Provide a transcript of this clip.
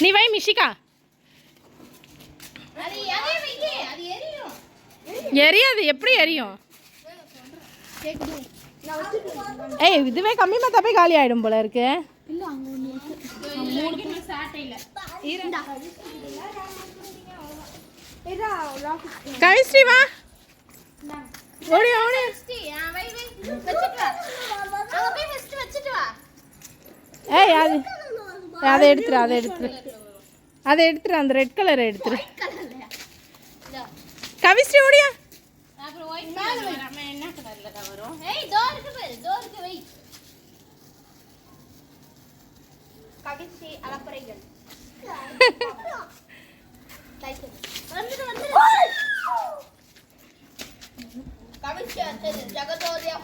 நீ வை மிஷிகா. எரியாது, எப்படி எரியும்? ஏய் இதுவே கம்மியாக தப்பே காலி ஆகிடும் போல இருக்கு. கவிஸ்ரீ வா. ஓடி ஓடி. ஏய் அது அதை எடுத்துரு, அதை எடுத்துரு, அதை எடுத்துரு, அந்த ரெட் கலரை எடுத்துரு. கவிஸ்ரீ ஓடியா. ஜகதோதியா